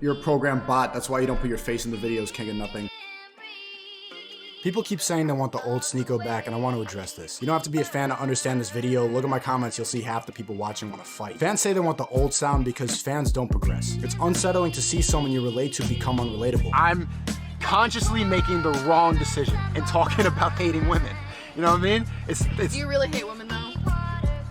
You're a program bot, that's why you don't put your face in the videos, king of nothing. People keep saying they want the old Sneako back, and I want to address this. You don't have to be a fan to understand this video. Look at my comments, you'll see half the people watching want to fight. Fans say they want the old sound because fans don't progress. It's unsettling to see someone you relate to become unrelatable. I'm consciously making the wrong decision and talking about hating women. You know what I mean? It's Do you really hate women though?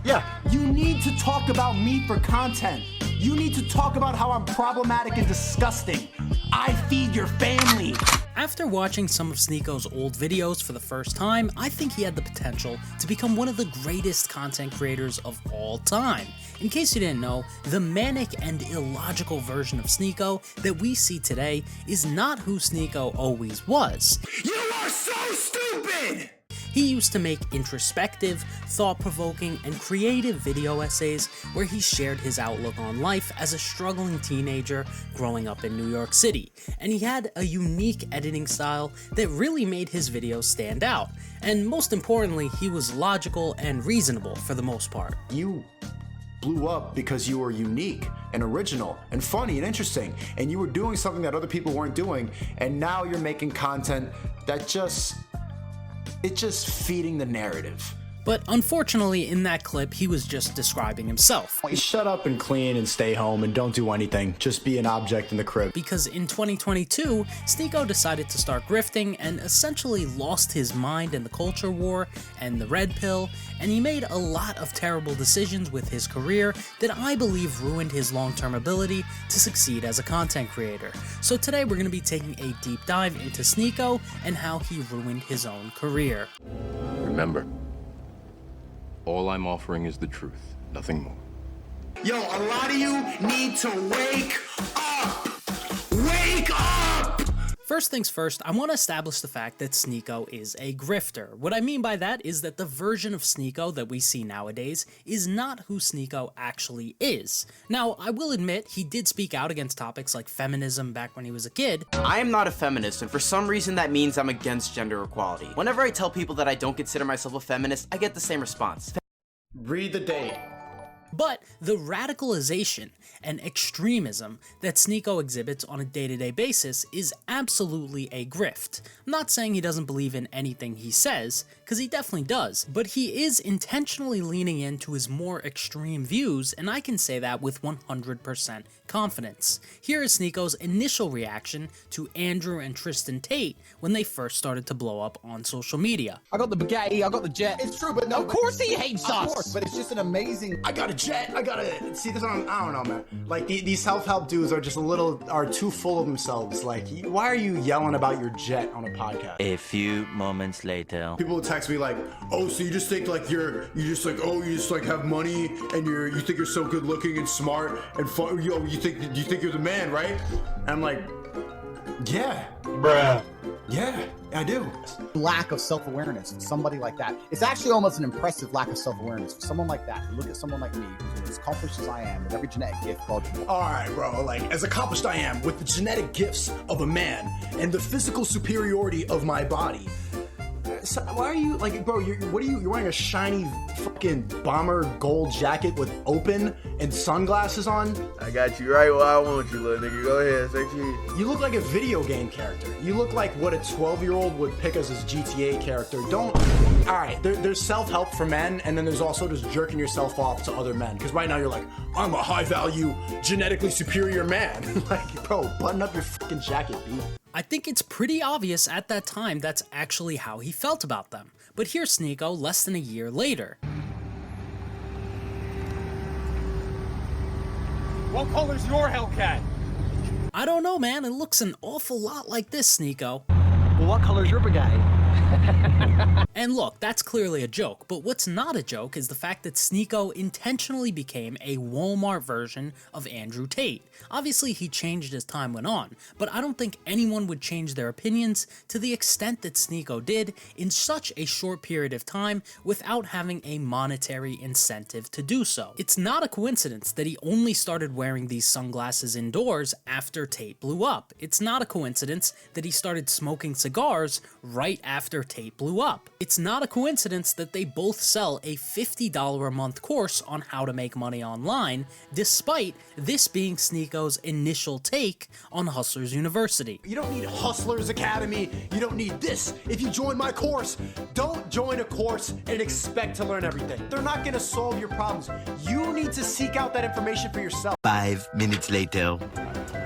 Yeah. You need to talk about me for content. You need to talk about how I'm problematic and disgusting. I feed your family. After watching some of Sneako's old videos for the first time, I think he had the potential to become one of the greatest content creators of all time. In case you didn't know, the manic and illogical version of Sneako that we see today is not who Sneako always was. You are so stupid! He used to make introspective, thought-provoking, and creative video essays where he shared his outlook on life as a struggling teenager growing up in New York City, and he had a unique editing style that really made his videos stand out, and most importantly, he was logical and reasonable for the most part. You blew up because you were unique and original and funny and interesting, and you were doing something that other people weren't doing, and now you're making content that it's just feeding the narrative. But unfortunately, in that clip, he was just describing himself. Shut up and clean and stay home and don't do anything. Just be an object in the crib. Because in 2022, Sneako decided to start grifting and essentially lost his mind in the culture war and the red pill, and he made a lot of terrible decisions with his career that I believe ruined his long-term ability to succeed as a content creator. So today we're going to be taking a deep dive into Sneako and how he ruined his own career. Remember, all I'm offering is the truth, nothing more. Yo, a lot of you need to wake up! Wake up! First things first, I want to establish the fact that Sneako is a grifter. What I mean by that is that the version of Sneako that we see nowadays is not who Sneako actually is. Now, I will admit, he did speak out against topics like feminism back when he was a kid. I am not a feminist, and for some reason that means I'm against gender equality. Whenever I tell people that I don't consider myself a feminist, I get the same response. Read the date. But the radicalization and extremism that Sneako exhibits on a day-to-day basis is absolutely a grift. I'm not saying he doesn't believe in anything he says, because he definitely does, but he is intentionally leaning into his more extreme views, and I can say that with 100% confidence. Here is Sneako's initial reaction to Andrew and Tristan Tate when they first started to blow up on social media. I got the Bugatti, I got the jet. It's true, but no. Of course he hates us! Of course, but it's just an amazing... I got a jet, I see this on, I don't know, man. Like, these self-help dudes are just are too full of themselves. Like, why are you yelling about your jet on a podcast? A few moments later. People will text me like, oh, so you just think like you just have money and you think you're so good looking and smart and fun, you think you're the man, right? And I'm like, yeah. Bruh. Yeah, I do. Lack of self-awareness for somebody like that. It's actually almost an impressive lack of self-awareness for someone like that. You look at someone like me, who's as accomplished as I am, with every genetic gift called... Alright, bro, like, as accomplished I am, with the genetic gifts of a man, and the physical superiority of my body, so why are you, like, bro, you're wearing a shiny fucking bomber gold jacket with open and sunglasses on? I got you right where I want you, little nigga. Go ahead, say cheese. You look like a video game character. You look like what a 12-year-old would pick as his GTA character. Alright, there's self-help for men, and then there's also just jerking yourself off to other men. Because right now you're like, I'm a high-value, genetically superior man. Like, bro, button up your fucking jacket, B. I think it's pretty obvious at that time that's actually how he felt about them. But here's Sneako less than a year later. What color's your Hellcat? I don't know, man, it looks an awful lot like this, Sneako. Well, what color's your Bugatti? And look, that's clearly a joke, but what's not a joke is the fact that Sneako intentionally became a Walmart version of Andrew Tate. Obviously, he changed as time went on, but I don't think anyone would change their opinions to the extent that Sneako did in such a short period of time without having a monetary incentive to do so. It's not a coincidence that he only started wearing these sunglasses indoors after Tate blew up. It's not a coincidence that he started smoking cigars right after after Tate blew up. It's not a coincidence that they both sell a $50 a month course on how to make money online, despite this being Sneako's initial take on Hustlers University. You don't need Hustlers Academy. You don't need this. If you join my course, don't join a course and expect to learn everything. They're not going to solve your problems. You need to seek out that information for yourself. 5 minutes later.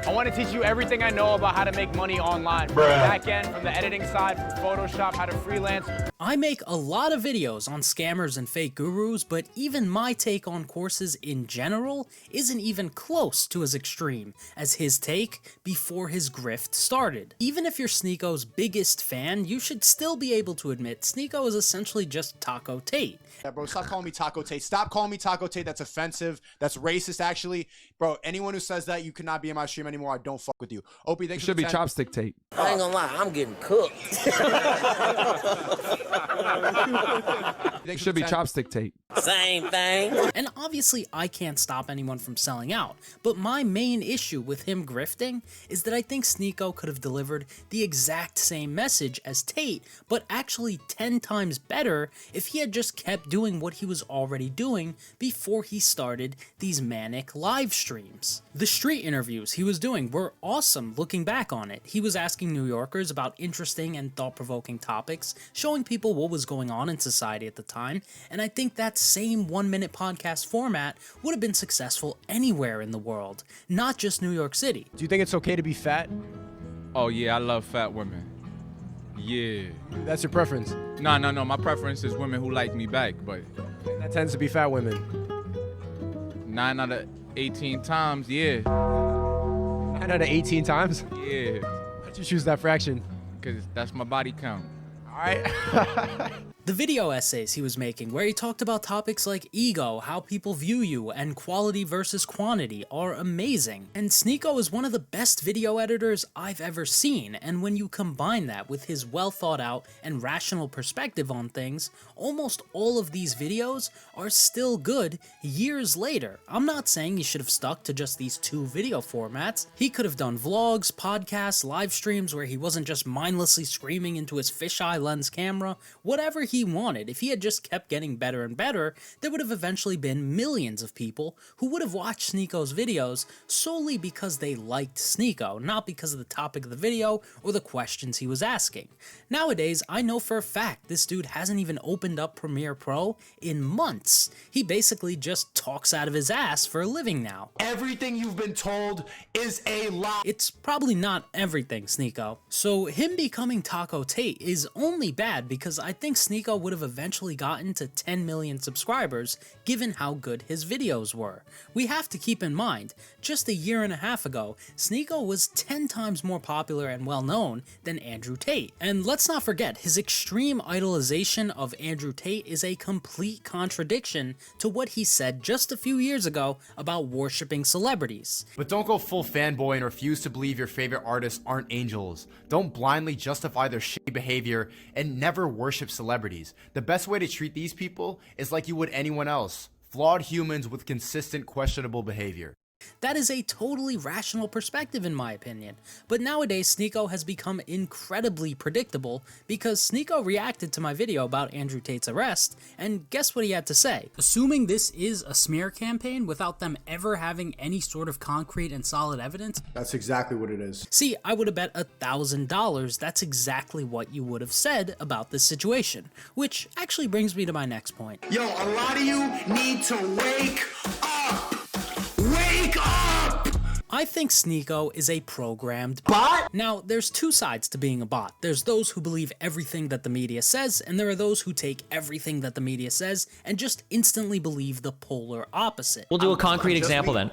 I want to teach you everything I know about how to make money online. From the back end, from the editing side, from Photoshop, how to freelance. I make a lot of videos on scammers and fake gurus, but even my take on courses in general isn't even close to as extreme as his take before his grift started. Even if you're Sneako's biggest fan, you should still be able to admit Sneako is essentially just Taco Tate. Yeah, bro, stop calling me Taco Tate. Stop calling me Taco Tate. That's offensive. That's racist, actually. Bro, anyone who says that, you cannot be in my stream anymore. I don't fuck with you. Opie, thanks for should be Chopstick Tate. I ain't gonna lie, I'm getting cooked. It should be Chopstick Tate. Same thing. And obviously I can't stop anyone from selling out, but my main issue with him grifting is that I think Sneako could have delivered the exact same message as Tate, but actually 10 times better if he had just kept doing what he was already doing before he started these manic live streams. The street interviews he was doing were awesome looking back on it. He was asking New Yorkers about interesting and thought-provoking topics, showing people what was going on in society at the time, and I think that same 1-minute podcast format would have been successful anywhere in the world, not just New York City. Do you think it's okay to be fat? Oh yeah, I love fat women. Yeah. That's your preference. No. My preference is women who like me back, but That tends to be fat women. 9 out of 18 times, yeah. 9 out of 18 times? Yeah. How'd you choose that fraction? Because that's my body count. All right. The video essays he was making, where he talked about topics like ego, how people view you, and quality versus quantity, are amazing. And Sneako is one of the best video editors I've ever seen, and when you combine that with his well thought out and rational perspective on things, almost all of these videos are still good years later. I'm not saying he should have stuck to just these 2 video formats. He could have done vlogs, podcasts, live streams where he wasn't just mindlessly screaming into his fisheye lens camera, whatever he wanted. If he had just kept getting better and better, there would have eventually been millions of people who would have watched Sneako's videos solely because they liked Sneako, not because of the topic of the video or the questions he was asking. Nowadays, I know for a fact this dude hasn't even opened up Premiere Pro in months. He basically just talks out of his ass for a living now. Everything you've been told is a lie. It's probably not everything, Sneako. So him becoming Taco Tate is only bad because I think Sneako would have eventually gotten to 10 million subscribers given how good his videos were. We have to keep in mind, just a year and a half ago, Sneako was 10 times more popular and well known than Andrew Tate. And let's not forget, his extreme idolization of Andrew Tate is a complete contradiction to what he said just a few years ago about worshipping celebrities. But don't go full fanboy and refuse to believe your favorite artists aren't angels. Don't blindly justify their shitty behavior and never worship celebrities. The best way to treat these people is like you would anyone else. Flawed humans with consistent questionable behavior. That is a totally rational perspective in my opinion, but nowadays Sneako has become incredibly predictable because Sneako reacted to my video about Andrew Tate's arrest, and guess what he had to say? Assuming this is a smear campaign without them ever having any sort of concrete and solid evidence. That's exactly what it is. See, I would have bet $1,000 that's exactly what you would have said about this situation, which actually brings me to my next point. Yo, a lot of you need to wake up! Wake up! I think Sneako is a programmed bot. Now, there's 2 sides to being a bot. There's those who believe everything that the media says, and there are those who take everything that the media says and just instantly believe the polar opposite. We'll do a concrete example then.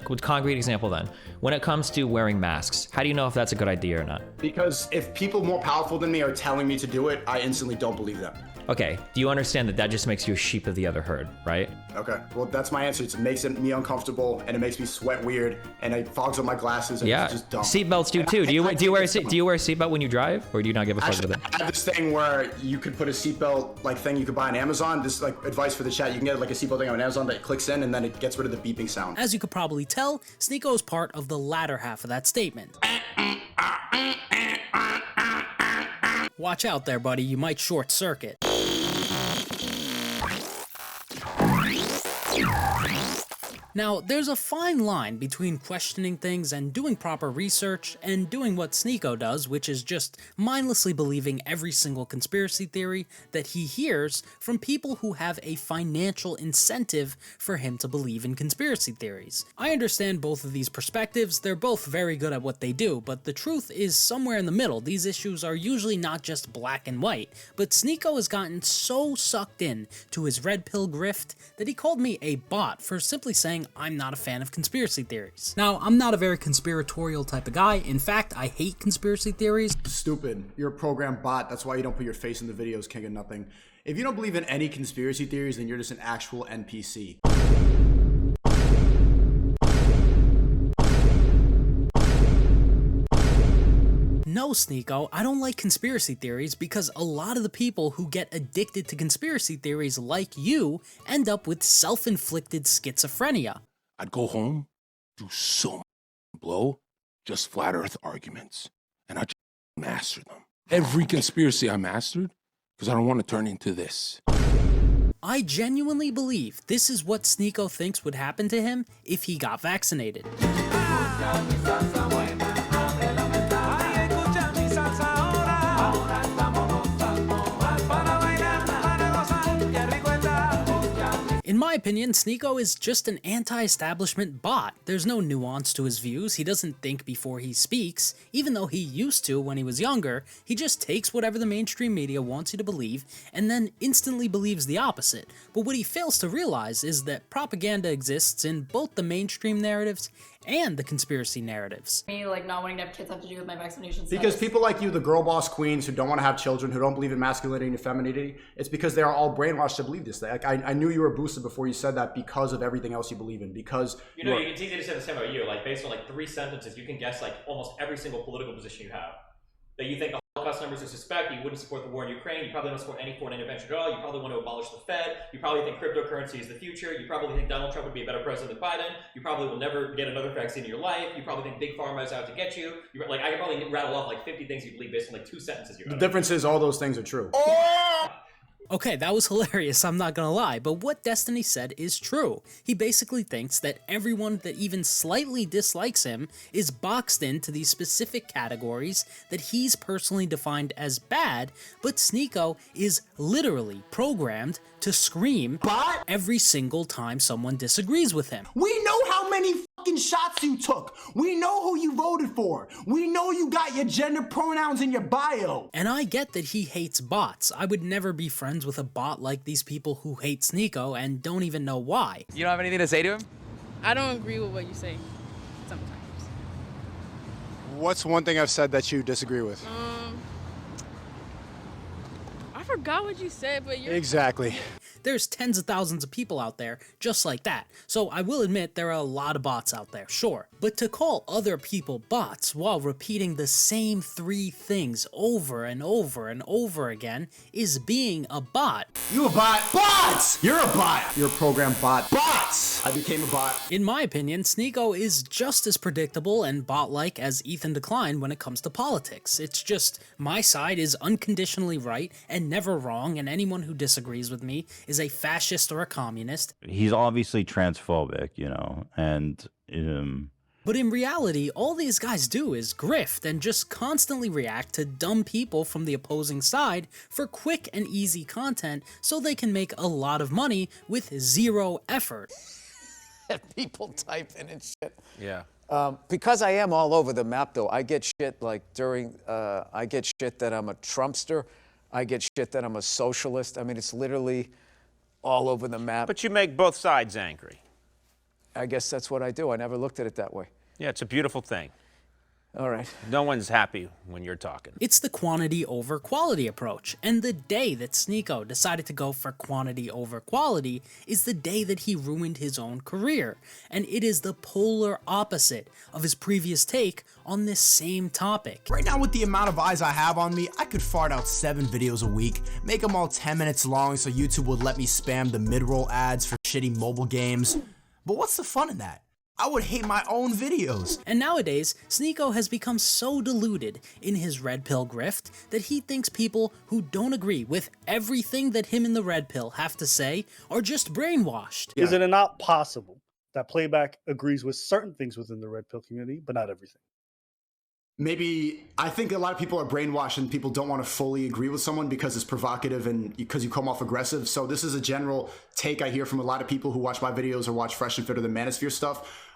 When it comes to wearing masks, how do you know if that's a good idea or not? Because if people more powerful than me are telling me to do it, I instantly don't believe them. Okay, do you understand that that just makes you a sheep of the other herd, right? Okay, well that's my answer. It makes me uncomfortable and it makes me sweat weird and it fogs up my glasses and it's just dumb. Seatbelts do too. Do you wear a seatbelt when you drive, or do you not give a fuck with it? I have this thing where you could put a seatbelt thing you could buy on Amazon. This is advice for the chat. You can get like a seatbelt thing on Amazon that clicks in and then it gets rid of the beeping sound. As you could probably tell, Sneako is part of the latter half of that statement. Watch out there, buddy, you might short circuit. Now, there's a fine line between questioning things and doing proper research, and doing what Sneako does, which is just mindlessly believing every single conspiracy theory that he hears from people who have a financial incentive for him to believe in conspiracy theories. I understand both of these perspectives, they're both very good at what they do, but the truth is somewhere in the middle. These issues are usually not just black and white, but Sneako has gotten so sucked in to his red pill grift that he called me a bot for simply saying I'm not a fan of conspiracy theories. Now, I'm not a very conspiratorial type of guy. In fact, I hate conspiracy theories. Stupid. You're a program bot. That's why you don't put your face in the videos, king of nothing. If you don't believe in any conspiracy theories, then you're just an actual NPC. No, Sneako, I don't like conspiracy theories because a lot of the people who get addicted to conspiracy theories like you end up with self-inflicted schizophrenia. I'd go home, do so much blow, just flat earth arguments, and I'd just master them. Every conspiracy I mastered, because I don't want to turn into this. I genuinely believe this is what Sneako thinks would happen to him if he got vaccinated. In my opinion, Sneako is just an anti-establishment bot. There's no nuance to his views, he doesn't think before he speaks, even though he used to when he was younger. He just takes whatever the mainstream media wants you to believe, and then instantly believes the opposite. But what he fails to realize is that propaganda exists in both the mainstream narratives and the conspiracy narratives. Me, like, not wanting to have kids have to do with my vaccination status. Because people like you, the girl boss queens who don't want to have children, who don't believe in masculinity and femininity, it's because they are all brainwashed to believe this. Like, I knew you were boosted before you said that because of everything else you believe in. Because it's easy to say the same about you. Like, based on like 3 sentences, you can guess like almost every single political position you have. That you think the Holocaust numbers are suspect, you wouldn't support the war in Ukraine, you probably don't support any foreign intervention at all, you probably want to abolish the Fed, you probably think cryptocurrency is the future, you probably think Donald Trump would be a better president than Biden, you probably will never get another vaccine in your life, you probably think Big Pharma is out to get you. Like, I could probably rattle off like 50 things you believe based on like 2 sentences. The difference is all those things are true. Okay, that was hilarious, I'm not gonna lie, but what Destiny said is true. He basically thinks that everyone that even slightly dislikes him is boxed into these specific categories that he's personally defined as bad, but Sneako is literally programmed to scream bot every single time someone disagrees with him. We know how many fucking shots you took. We know who you voted for. We know you got your gender pronouns in your bio. And I get that he hates bots. I would never be friends with a bot like these people who hate Sneako and don't even know why. You don't have anything to say to him? I don't agree with what you say sometimes. What's one thing I've said that you disagree with? I forgot what you said, but you're... Exactly. There's tens of thousands of people out there just like that. So I will admit there are a lot of bots out there, sure. But to call other people bots while repeating the same 3 things over and over and over again is being a bot. You a bot? Bots! You're a bot! You're a program bot. Bots! I became a bot. In my opinion, Sneako is just as predictable and bot-like as Ethan Decline when it comes to politics. It's just my side is unconditionally right and never wrong, and anyone who disagrees with me is a fascist or a communist. He's obviously transphobic, you know, and But in reality, all these guys do is grift and just constantly react to dumb people from the opposing side for quick and easy content so they can make a lot of money with 0 effort. People type in and shit. Yeah. Because I am all over the map, though, I get shit like I get shit that I'm a Trumpster. I get shit that I'm a socialist. I mean, it's literally all over the map. But you make both sides angry. I guess that's what I do. I never looked at it that way. Yeah, it's a beautiful thing. All right. No one's happy when you're talking. It's the quantity over quality approach, and the day that Sneako decided to go for quantity over quality is the day that he ruined his own career, and it is the polar opposite of his previous take on this same topic. Right now, with the amount of eyes I have on me, I could fart out 7 videos a week, make them all 10 minutes long so YouTube would let me spam the mid-roll ads for shitty mobile games. But what's the fun in that? I would hate my own videos. And nowadays, Sneako has become so deluded in his red pill grift that he thinks people who don't agree with everything that him and the red pill have to say are just brainwashed. Is it not possible that Playback agrees with certain things within the red pill community, but not everything? Maybe, I think a lot of people are brainwashed and people don't want to fully agree with someone because it's provocative and because you come off aggressive. So this is a general take I hear from a lot of people who watch my videos or watch Fresh and Fit or the Manosphere stuff.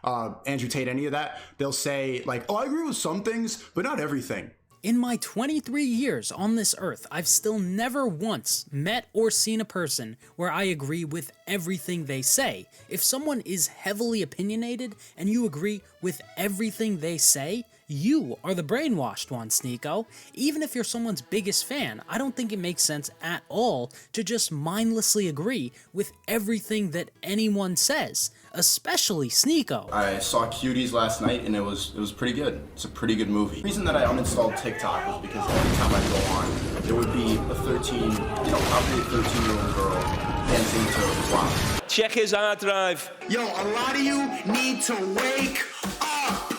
Andrew Tate, any of that, they'll say like, oh, I agree with some things, but not everything. In my 23 years on this earth, I've still never once met or seen a person where I agree with everything they say. If someone is heavily opinionated and you agree with everything they say, you are the brainwashed one, Sneako. Even if you're someone's biggest fan, I don't think it makes sense at all to just mindlessly agree with everything that anyone says, especially Sneako. I saw Cuties last night and it was pretty good. It's a pretty good movie. The reason that I uninstalled TikTok was because every time I go on, there would be a 13-year-old girl dancing to WAP. Check his hard drive. Yo, a lot of you need to wake up.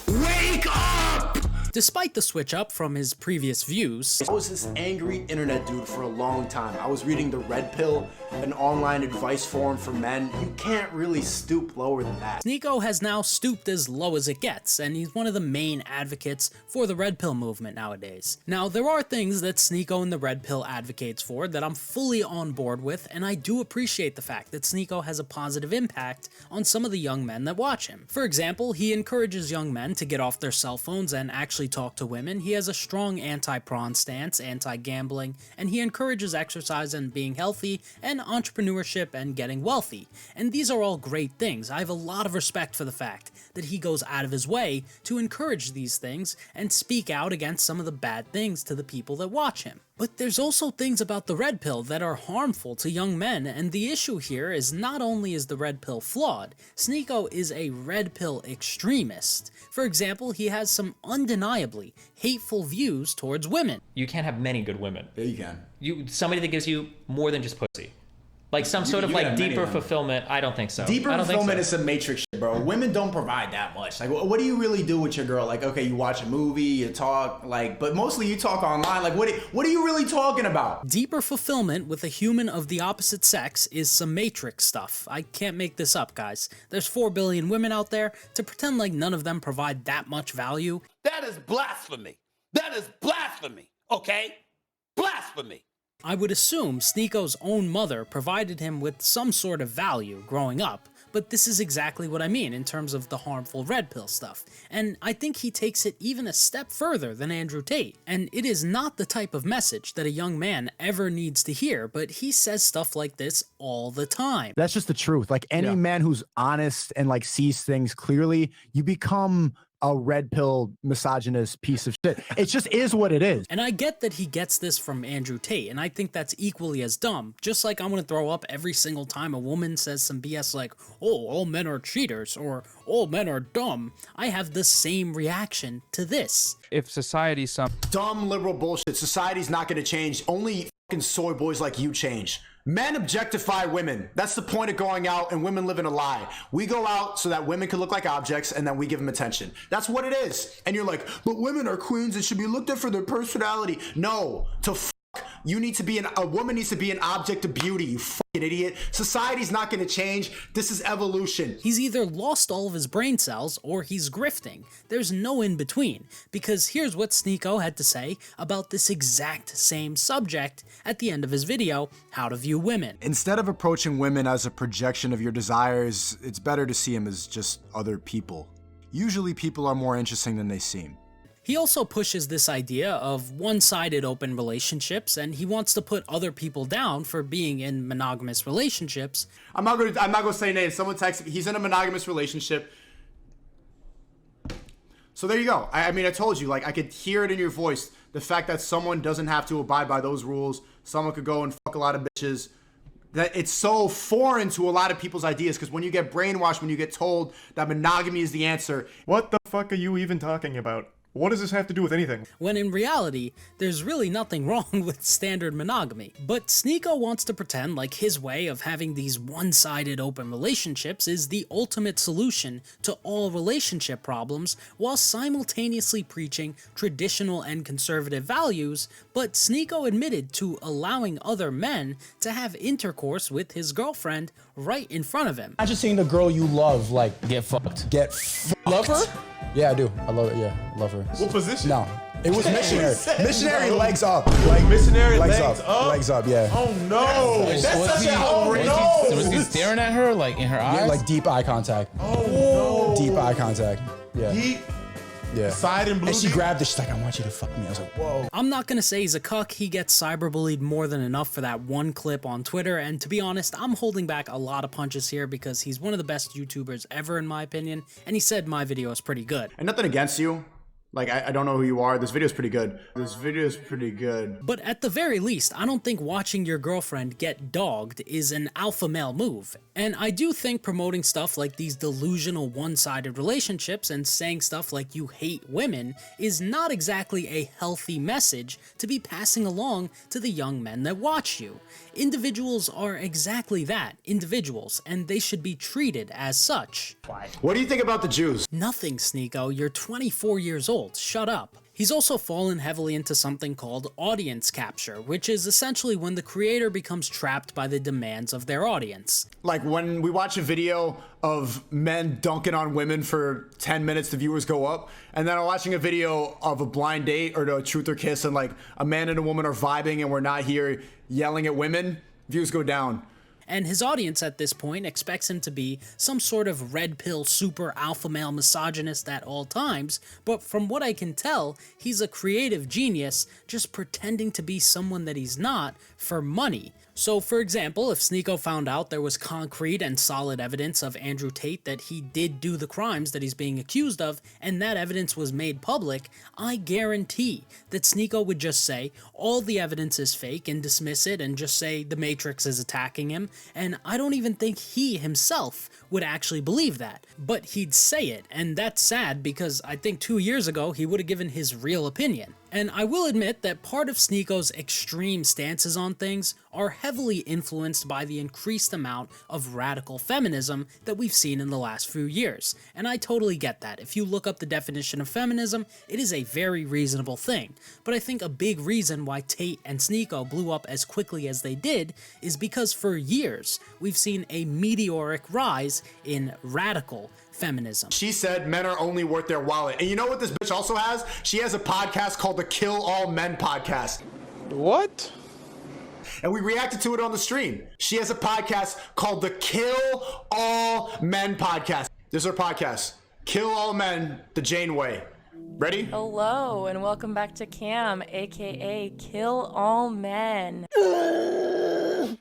Wake up! Despite the switch up from his previous views, I was this angry internet dude for a long time. I was reading The Red Pill, an online advice forum for men. You can't really stoop lower than that. Sneako has now stooped as low as it gets, and he's one of the main advocates for the Red Pill movement nowadays. Now, there are things that Sneako and the Red Pill advocates for that I'm fully on board with, and I do appreciate the fact that Sneako has a positive impact on some of the young men that watch him. For example, he encourages young men to get off their cell phones and actually talk to women. He has a strong anti-prawn stance, anti-gambling, and he encourages exercise and being healthy, and entrepreneurship and getting wealthy. And these are all great things. I have a lot of respect for the fact that he goes out of his way to encourage these things and speak out against some of the bad things to the people that watch him. But there's also things about the Red Pill that are harmful to young men, and the issue here is not only is the Red Pill flawed, Sneako is a Red Pill extremist. For example, he has some undeniably hateful views towards women. You can't have many good women. Yeah, you can. Somebody that gives you more than just pussy. Like some sort of like deeper fulfillment, I don't think so. Deeper fulfillment is some Matrix shit, bro. Women don't provide that much. Like, what do you really do with your girl? Like, okay, you watch a movie, you talk, like, but mostly you talk online. Like, what are you really talking about? Deeper fulfillment with a human of the opposite sex is some Matrix stuff. I can't make this up, guys. There's 4 billion women out there. To pretend like none of them provide that much value. That is blasphemy. That is blasphemy, okay? Blasphemy. I would assume Sneako's own mother provided him with some sort of value growing up, but this is exactly what I mean in terms of the harmful Red Pill stuff, and I think he takes it even a step further than Andrew Tate, and it is not the type of message that a young man ever needs to hear, but he says stuff like this all the time. That's just the truth. Like any man who's honest and like sees things clearly, you become a red pill misogynist piece of shit. It just is what it is. And I get that he gets this from Andrew Tate, and I think that's equally as dumb. Just like I'm gonna throw up every single time a woman says some BS like, oh, all men are cheaters, or all men are dumb. I have the same reaction to this. If society's some dumb liberal bullshit, society's not gonna change. Only fucking soy boys like you change. Men objectify women. That's the point of going out, and women live in a lie. We go out so that women can look like objects, and then we give them attention. That's what it is. And you're like, but women are queens and should be looked at for their personality. No, you need to be a woman needs to be an object of beauty, you fucking idiot. Society's not gonna change. This is evolution. He's either lost all of his brain cells or he's grifting. There's no in between, because here's what Sneako had to say about this exact same subject at the end of his video, How to View Women. Instead of approaching women as a projection of your desires, it's better to see them as just other people. Usually people are more interesting than they seem. He also pushes this idea of one-sided open relationships, and he wants to put other people down for being in monogamous relationships. I'm not gonna say names. Someone texted me, he's in a monogamous relationship. So there you go. I mean, I told you, like, I could hear it in your voice. The fact that someone doesn't have to abide by those rules. Someone could go and fuck a lot of bitches. That it's so foreign to a lot of people's ideas, because when you get brainwashed, when you get told that monogamy is the answer, what the fuck are you even talking about? What does this have to do with anything? When in reality, there's really nothing wrong with standard monogamy. But Sneako wants to pretend like his way of having these one-sided open relationships is the ultimate solution to all relationship problems, while simultaneously preaching traditional and conservative values. But Sneako admitted to allowing other men to have intercourse with his girlfriend right in front of him. Imagine seeing the girl you love, like, get fucked. Get fucked. Love her? Yeah, I do. I love it. Yeah, love her. What position? No. It was missionary. Missionary no. legs up. Like missionary legs up. Legs up, yeah. Oh no. That's such an outrage. So was he staring at her, like in her eyes? Yeah, like deep eye contact. Oh no. Deep eye contact. Yeah. Deep. Yeah. Side and blue. And she grabbed it. She's like, I want you to fuck me. I was like, whoa. I'm not gonna say he's a cuck. He gets cyberbullied more than enough for that one clip on Twitter, and to be honest, I'm holding back a lot of punches here because he's one of the best YouTubers ever in my opinion, and he said my video is pretty good. And nothing against you. Like, I don't know who you are. This video's pretty good. This video's pretty good. But at the very least, I don't think watching your girlfriend get dogged is an alpha male move. And I do think promoting stuff like these delusional one-sided relationships and saying stuff like you hate women is not exactly a healthy message to be passing along to the young men that watch you. Individuals are exactly that, individuals, and they should be treated as such. What do you think about the Jews? Nothing, Sneako. You're 24 years old. Shut up. He's also fallen heavily into something called audience capture, which is essentially when the creator becomes trapped by the demands of their audience. Like when we watch a video of men dunking on women for 10 minutes, the viewers go up, and then I'm watching a video of a blind date or a truth or kiss, and like a man and a woman are vibing and we're not here yelling at women, views go down. And his audience at this point expects him to be some sort of red pill super alpha male misogynist at all times, but from what I can tell, he's a creative genius just pretending to be someone that he's not for money. So for example, if Sneako found out there was concrete and solid evidence of Andrew Tate that he did do the crimes that he's being accused of, and that evidence was made public, I guarantee that Sneako would just say all the evidence is fake and dismiss it and just say the Matrix is attacking him, and I don't even think he himself would actually believe that. But he'd say it, and that's sad because I think 2 years ago he would have given his real opinion. And I will admit that part of Sneako's extreme stances on things are heavily influenced by the increased amount of radical feminism that we've seen in the last few years. And I totally get that. If you look up the definition of feminism, it is a very reasonable thing. But I think a big reason why Tate and Sneako blew up as quickly as they did is because for years, we've seen a meteoric rise in radical feminism. She said men are only worth their wallet. And you know what this bitch also has? She has a podcast called the Kill All Men podcast. What? And we reacted to it on the stream. She has a podcast called the Kill All Men podcast. This is her podcast. Kill All Men, the Jane Way. Ready? Hello, and welcome back to Cam, aka Kill All Men.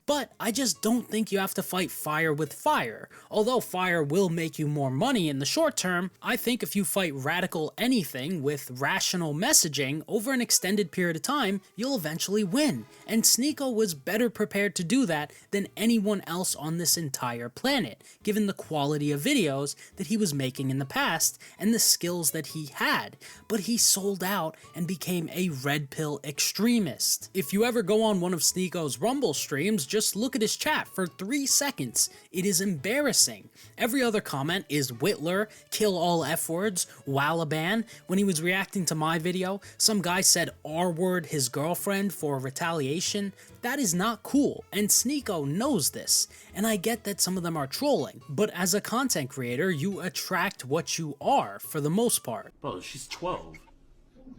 But I just don't think you have to fight fire with fire. Although fire will make you more money in the short term, I think if you fight radical anything with rational messaging over an extended period of time, you'll eventually win. And Sneako was better prepared to do that than anyone else on this entire planet, given the quality of videos that he was making in the past and the skills that he had. But he sold out and became a red pill extremist. If you ever go on one of Sneako's Rumble streams, just look at his chat for 3 seconds. It is embarrassing. Every other comment is Whitler, kill all F-words, Wallaban. When he was reacting to my video, some guy said R-word his girlfriend for retaliation. That is not cool, and Sneako knows this. And I get that some of them are trolling, but as a content creator, you attract what you are for the most part. Bro, she's 12.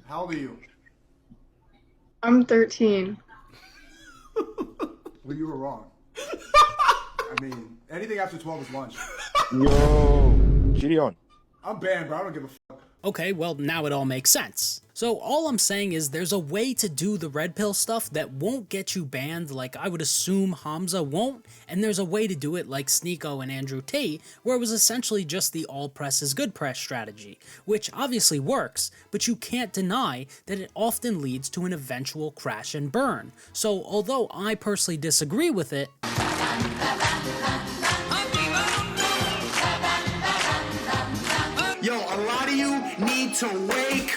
How old are you? I'm 13. Well, you were wrong. I mean, anything after 12 is lunch. Yo, Gideon. I'm banned, bro. I don't give a fuck. Okay, well, now it all makes sense. So all I'm saying is there's a way to do the red pill stuff that won't get you banned like I would assume Hamza won't, and there's a way to do it like Sneako and Andrew Tate, where it was essentially just the all press is good press strategy, which obviously works, but you can't deny that it often leads to an eventual crash and burn. So although I personally disagree with it, Yo, a lot of you need to wake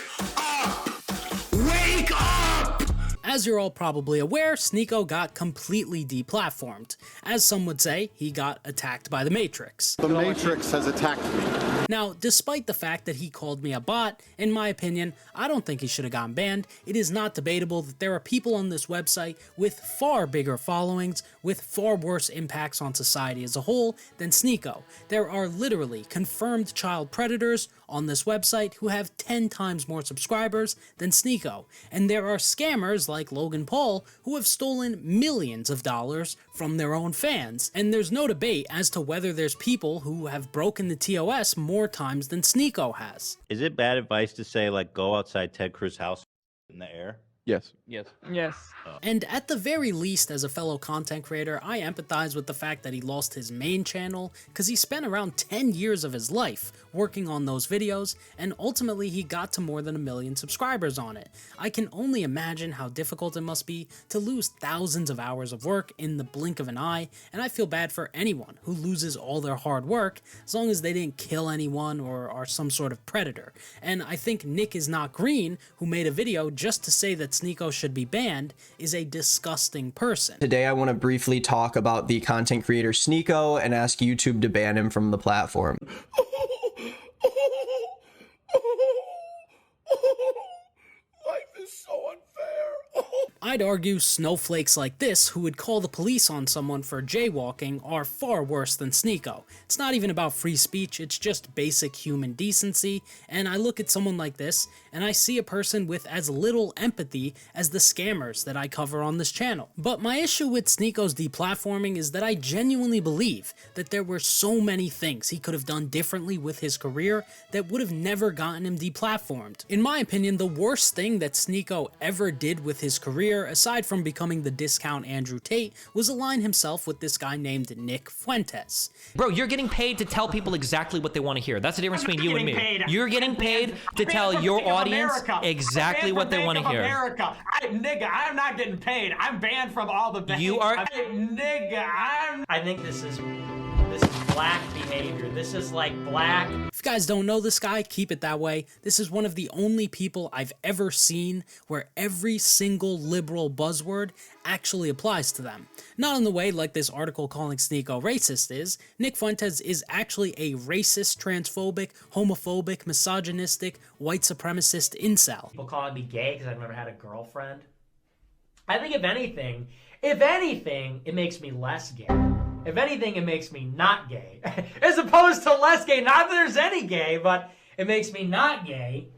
As you're all probably aware, Sneako got completely deplatformed. As some would say, he got attacked by the Matrix. The Matrix has attacked me. Now, despite the fact that he called me a bot, in my opinion, I don't think he should have gotten banned. It is not debatable that there are people on this website with far bigger followings, with far worse impacts on society as a whole than Sneako. There are literally confirmed child predators on this website who have 10 times more subscribers than Sneako, and there are scammers like Logan Paul who have stolen millions of dollars from their own fans, and there's no debate as to whether there's people who have broken the TOS more times than Sneako has. Is it bad advice to say, like, go outside Ted Cruz's house in the air? Yes. Yes. And at the very least, as a fellow content creator, I empathize with the fact that he lost his main channel, because he spent around 10 years of his life working on those videos, and ultimately he got to more than 1 million subscribers on it. I can only imagine how difficult it must be to lose thousands of hours of work in the blink of an eye, and I feel bad for anyone who loses all their hard work, as long as they didn't kill anyone or are some sort of predator. And I think Nick is Not Green, who made a video just to say that Sneako should be banned, is a disgusting person. Today I want to briefly talk about the content creator Sneako and ask YouTube to ban him from the platform. Life is so unfair. I'd argue snowflakes like this who would call the police on someone for jaywalking are far worse than Sneako. It's not even about free speech, it's just basic human decency, and I look at someone like this and I see a person with as little empathy as the scammers that I cover on this channel. But my issue with Sneako's deplatforming is that I genuinely believe that there were so many things he could have done differently with his career that would have never gotten him deplatformed. In my opinion, the worst thing that Sneako ever did with his career, aside from becoming the discount Andrew Tate, was align himself with this guy named Nick Fuentes. Bro, you're getting paid to tell people exactly what they want to hear. That's the difference between you and me. You're getting paid to tell your audience exactly what they want to hear. Nigga, I'm not getting paid. I'm banned from all the bands. You are. I think this is black behavior. This is like black. If you guys don't know this guy, keep it that way. This is one of the only people I've ever seen where every single liberal buzzword actually applies to them. Not in the way like this article calling Sneako racist is. Nick Fuentes is actually a racist, transphobic, homophobic, misogynistic, white supremacist incel. People calling me gay because I've never had a girlfriend. I think if anything, it makes me less gay. If anything, it makes me not gay. As opposed to less gay. Not that there's any gay, but it makes me not gay.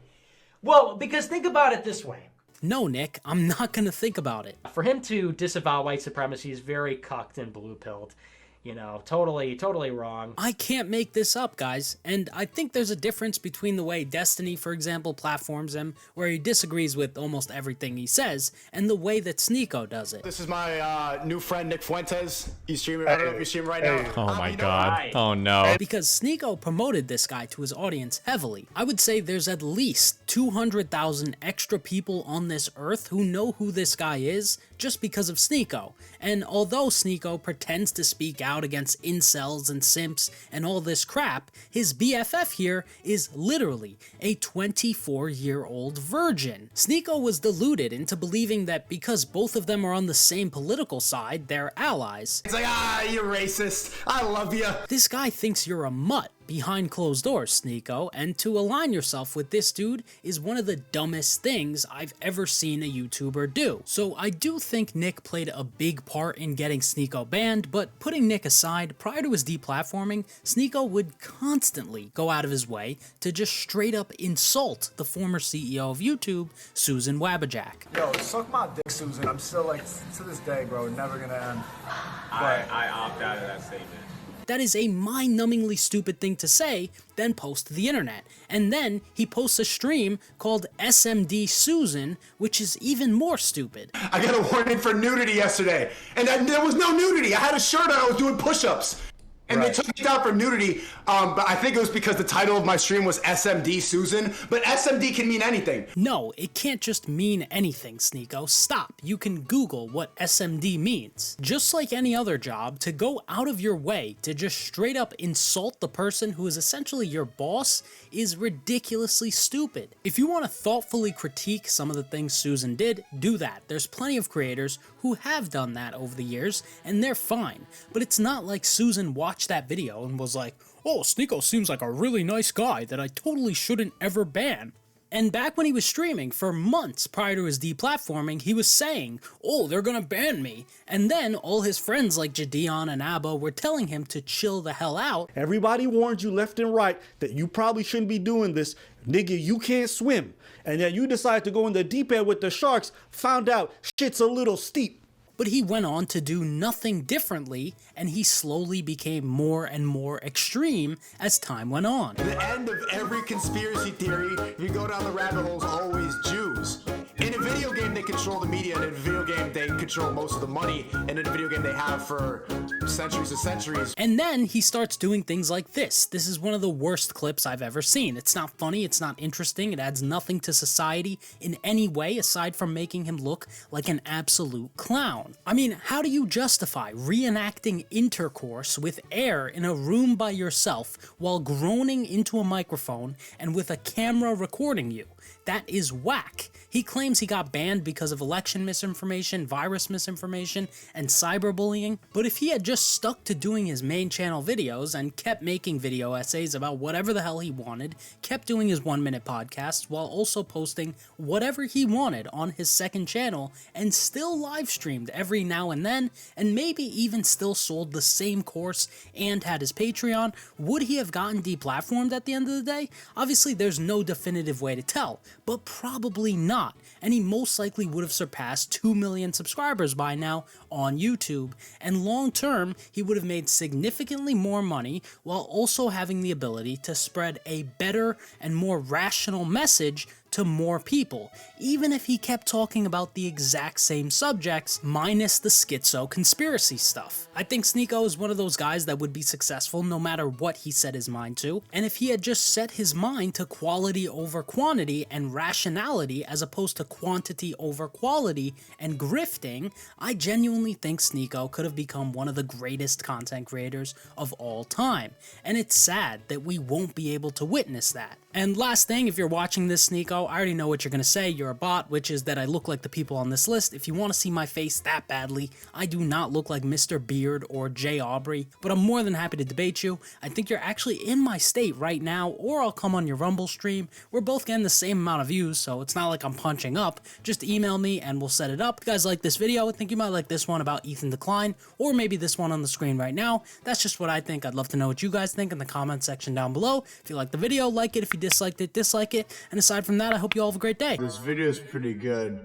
Well, because think about it this way. No, Nick, I'm not gonna think about it. For him to disavow white supremacy is very cucked and blue-pilled. You know, totally wrong. I can't make this up, guys, and I think there's a difference between the way Destiny, for example, platforms him, where he disagrees with almost everything he says, and the way that Sneako does it. This is my new friend, Nick Fuentes. He's streaming, I don't know if he's streaming right now. Oh my god. Oh no. Because Sneako promoted this guy to his audience heavily. I would say there's at least 200,000 extra people on this earth who know who this guy is just because of Sneako. And although Sneako pretends to speak out against incels and simps and all this crap, his BFF here is literally a 24-year-old virgin. Sneako was deluded into believing that because both of them are on the same political side, they're allies. It's like, you're racist. I love you. This guy thinks you're a mutt behind closed doors, Sneako, and to align yourself with this dude is one of the dumbest things I've ever seen a YouTuber do. So I do think Nick played a big part in getting Sneako banned, but putting Nick aside, prior to his deplatforming, Sneako would constantly go out of his way to just straight up insult the former CEO of YouTube, Susan Wabajak. Yo, suck my dick, Susan. I'm still like, to this day, bro, never gonna end. I opt out of that statement. That is a mind-numbingly stupid thing to say, then post to the internet. And then he posts a stream called SMD Susan, which is even more stupid. I got a warning for nudity yesterday, and there was no nudity. I had a shirt on, I was doing push-ups. And they took me down for nudity, but I think it was because the title of my stream was SMD Susan, but SMD can mean anything. No, it can't just mean anything, Sneako. Stop. You can Google what SMD means. Just like any other job, to go out of your way to just straight up insult the person who is essentially your boss is ridiculously stupid. If you want to thoughtfully critique some of the things Susan did, do that. There's plenty of creators who have done that over the years, and they're fine. But it's not like Susan watched that video and was like, oh, Sneako seems like a really nice guy that I totally shouldn't ever ban. And back when he was streaming, for months prior to his deplatforming, he was saying, oh, they're gonna ban me. And then all his friends like Jadion and Abba were telling him to chill the hell out. Everybody warned you left and right that you probably shouldn't be doing this. Nigga, you can't swim. And then you decide to go in the deep end with the sharks, found out shit's a little steep. But he went on to do nothing differently, and he slowly became more and more extreme as time went on. The end of every conspiracy theory, if you go down the rabbit hole, is always Jews. In a video game, they control the media, and in a video game, they control most of the money, and in a video game, they have for centuries and centuries. And then he starts doing things like this. This is one of the worst clips I've ever seen. It's not funny, it's not interesting, it adds nothing to society in any way aside from making him look like an absolute clown. I mean, how do you justify reenacting intercourse with air in a room by yourself while groaning into a microphone and with a camera recording you? That is whack. He claims he got banned because of election misinformation, virus misinformation, and cyberbullying, but if he had just stuck to doing his main channel videos and kept making video essays about whatever the hell he wanted, kept doing his 1-minute podcasts while also posting whatever he wanted on his second channel, and still live streamed every now and then, and maybe even still sold the same course and had his Patreon, would he have gotten deplatformed at the end of the day? Obviously there's no definitive way to tell, but probably not. And he most likely would have surpassed 2 million subscribers by now on YouTube, and long term he would have made significantly more money while also having the ability to spread a better and more rational message to more people, even if he kept talking about the exact same subjects minus the schizo conspiracy stuff. I think Sneako is one of those guys that would be successful no matter what he set his mind to, and if he had just set his mind to quality over quantity and rationality as opposed to quantity over quality and grifting, I genuinely think Sneako could have become one of the greatest content creators of all time, and it's sad that we won't be able to witness that. And last thing, if you're watching this, Sneako, I already know what you're gonna say. You're a bot, which is that I look like the people on this list. If you want to see my face that badly, I do not look like Mr. Beard or Jay Aubrey, but I'm more than happy to debate you. I think you're actually in my state right now, or I'll come on your Rumble stream. We're both getting the same amount of views, so it's not like I'm punching up. Just email me and we'll set it up. If you guys like this video, I think you might like this one about Ethan Decline, or maybe this one on the screen right now. That's just what I think. I'd love to know what you guys think in the comment section down below. If you like the video, like it. If you disliked it, dislike it. And aside from that, I hope you all have a great day. This video is pretty good.